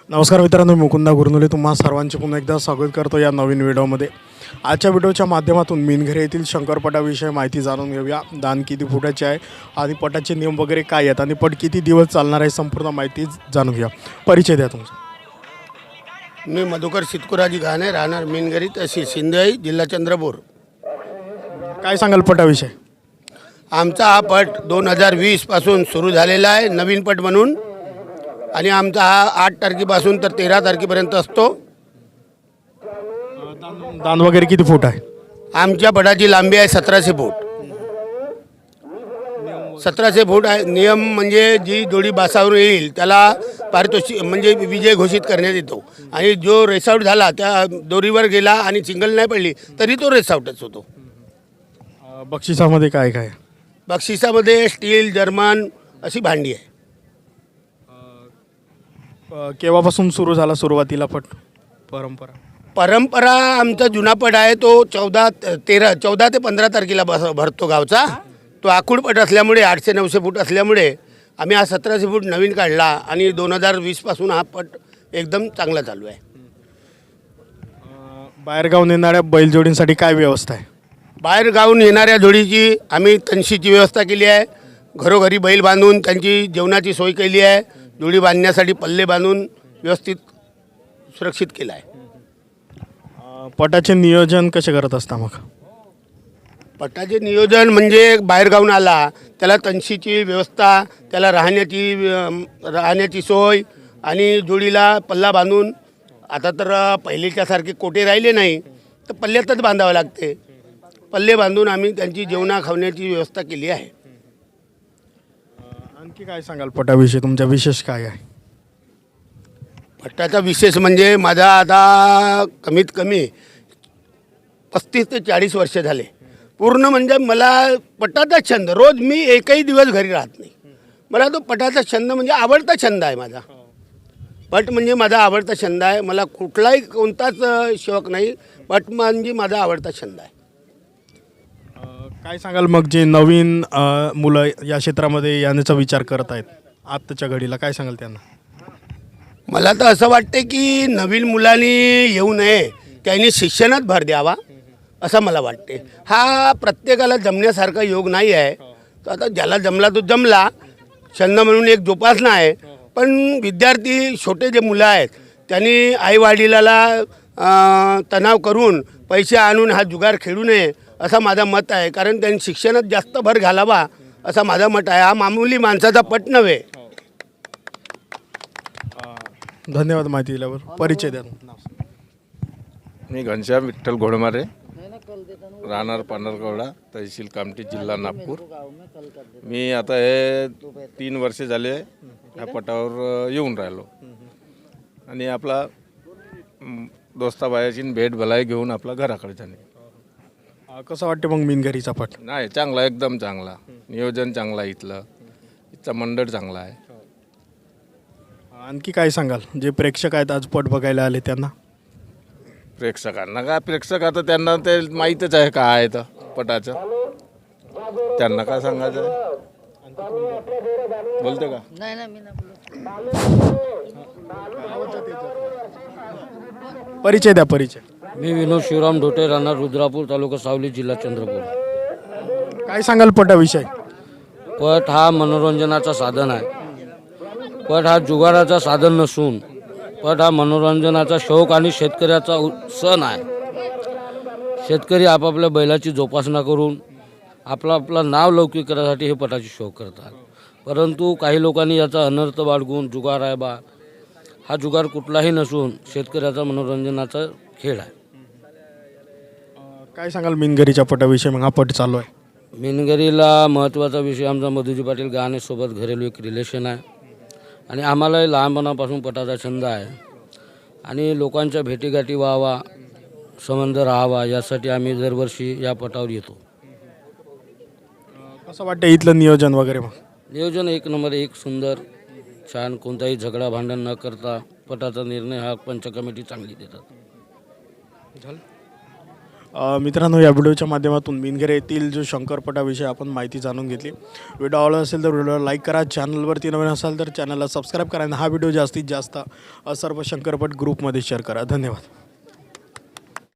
नमस्कार मित्रांनो, मी मुकुंदा गुरनुले तुम्हा सर्वांचे पुन्हा एकदा स्वागत करतो या नवीन व्हिडिओमध्ये। आजच्या व्हिडिओच्या माध्यमातून मिनघरे येथील शंकरपटाविषयी माहिती जाणून घेऊया। दान किती फुटाचे आहे आणि पटाचे नियम वगैरे काय आहेत आणि पट किती दिवस चालणार आहे, संपूर्ण माहिती जाणून घेऊया। परिचय द्या तुमचा। मी मधुकर सितकुराजी घाणे, राहणार मिनघरी, तहसील सिंधई, जिल्हा चंद्रपूर। काय सांगाल पटाविषयी? आमचा हा पट 2020 पासून सुरू झालेला आहे, नवीन पट म्हणून। आणि आमचा हा 8 तारखेपासून तर 13 तारखेपर्यंत असतो। दान वगैरे किती फूट आहे? आमच्या पटाची लांबी आहे 1700 फूट। 1700 फूट आहे। नियम म्हणजे जी जोडी बासावर येईल त्याला पारितोषिक म्हणजे विजय घोषित करण्यात येतो, आणि जो रेसआउट झाला त्या दोरीवर गेला आणि सिंगल नाही पडली तरी तो रेसआउटच होतो। बक्षिसामध्ये काय काय? बक्षिसामध्ये स्टील, जर्मन अशी भांडी आहे। केव्हापासून सुरू झाला सुरुवातीला पट परंपरा आमचा जुना पट आहे, तो 14 ते 15 तारखेला भरतो गावचा। तो आखूड पट असल्यामुळे 800-900 फूट असल्यामुळे आम्ही हा 1700 फूट नवीन काढला, आणि 2020 पासून हा पट एकदम चांगला चालू आहे। बाहेरगावून येणाऱ्या बैलजोडींसाठी काय व्यवस्था आहे? बाहेर गावून येणाऱ्या जोडीची आम्ही तनशीची व्यवस्था केली आहे। घरोघरी बैल बांधून त्यांची जेवणाची सोय केली आहे। जोडी बांधण्यासाठी पल्ले बांधून व्यवस्थित सुरक्षित केलं आहे। पटाचे नियोजन कसे करत असता मग? पटाचे नियोजन म्हणजे बाहेर गावून आला त्याला तनशीची व्यवस्था, त्याला राहण्याची सोय, आणि जोडीला पल्ला बांधून, आता तर पहिलेच्यासारखे कोटे राहिले नाही तर पल्ल्यातच बांधावं लागते। पल्ले बांधून आम्ही त्यांची जेवणा खावण्याची व्यवस्था केली आहे। आणखी काय सांगाल पटाविषयी? तुमच्या विशेष काय आहे? पटाचा विशेष म्हणजे माझा आता कमीत कमी 35 ते 40 वर्ष झाले पूर्ण। म्हणजे मला पटाचा छंद, रोज मी एकही दिवस घरी राहत नाही। मला तो पटाचा छंद म्हणजे आवडता छंद आहे माझा। पट म्हणजे माझा आवडता छंद आहे। मला कुठलाही कोणताच शौक नाही, पट म्हणजे माझा आवडता छंद आहे। काय सांगाल मग जे नवीन मुलं या क्षेत्रामध्ये येण्याचा विचार करत आहेत आत्ताच्या घडीला, काय सांगाल त्यांना? मला तर असं वाटते की नवीन मुलांनी येऊ नये, त्यांनी शिक्षणात भर द्यावा असं मला वाटते। हा प्रत्येकाला जमण्यासारखा योग नाही आहे। तर आता ज्याला जमला तो जमला, छंद म्हणून एक जोपासना आहे। पण विद्यार्थी छोटे जे मुलं आहेत त्यांनी आईवडिलाला तणाव करून पैसे आणून हा जुगार खेळू नये असं माझं मत आहे। कारण त्यांनी शिक्षणात जास्त भर घालावा असं माझं मत आहे। हा मामूली माणसाचा पट नव्हे। धन्यवाद माहिती दिल्यावर। परिचय द्या। मी घनश्याम विठ्ठल घोडमारे, राहणार पांढरकवडा, तहसील कामठी, जिल्हा नागपूर। मी आता हे 3 वर्ष झाले ह्या पटावर येऊन राहिलो, आणि आपला दोस्ताबायाची भेट भलाई घेऊन आपला घराकडे जाणे। कसं वाटते मग मिनघरीचा पट? नाही, चांगला, एकदम चांगला नियोजन, चांगला इथचा मंडळ चांगला आहे। आणखी काय सांगाल जे प्रेक्षक आहेत आज पट बघायला आले त्यांना? प्रेक्षकांना काय, प्रेक्षक आता त्यांना ते माहीतच आहे काय आहे तर पटाचं, त्यांना काय सांगायचं आहे? बोलते का? परिचय द्या। परिचय। मी विनोद शिवराम ढोटे, राहणार रुद्रापूर, तालुका सावली, जिल्हा चंद्रपूर। काय सांगाल पटाविषयी? पट हा मनोरंजनाचा साधन आहे। पट हा जुगाराचा साधन नसून पट हा मनोरंजनाचा शौक आणि शेतकऱ्याचा सण आहे। शेतकरी आपापल्या बैलाची जोपासना करून आपला नाव लौकिक करण्यासाठी हे पटाची शौक करतात। परंतु काही लोकांनी याचा अनर्थ बाळगून जुगार आहे बा, हा जुगार कुठलाही नसून शेतकऱ्याचा मनोरंजनाचा खेळ आहे। काय सांगाल मिनघरीच्या पटाविषयी? मग हा पट चालू आहे मिनघरीला महत्त्वाचा विषय आमचा मधुजी पाटील गाणेसोबत घरेलू एक रिलेशन आहे, आणि आम्हालाही लहानपणापासून पटाचा छंद आहे, आणि लोकांच्या भेटीगाठी व्हावा, संबंध राहावा यासाठी आम्ही दरवर्षी या पटावर येतो। कसं वाटतं इथलं नियोजन वगैरे? मग नियोजन एक नंबर, एक सुंदर, छान, कोणताही झगडा भांडण न करता पटाचा निर्णय हा पंच कमिटी चांगली देतात। मित्रांनो, या व्हिडिओच्या माध्यमातून मिनघरे येथील जो शंकरपटाविषयी आपण माहिती जाणून घेतली. व्हिडिओ आवडला असेल तर व्हिडिओला लाईक करा, चॅनलवरती नवीन असाल तर चॅनलला सबस्क्राईब करा आणि हा व्हिडिओ जास्तीत जास्त सर्व शंकरपट ग्रुपमध्ये शेअर करा. धन्यवाद.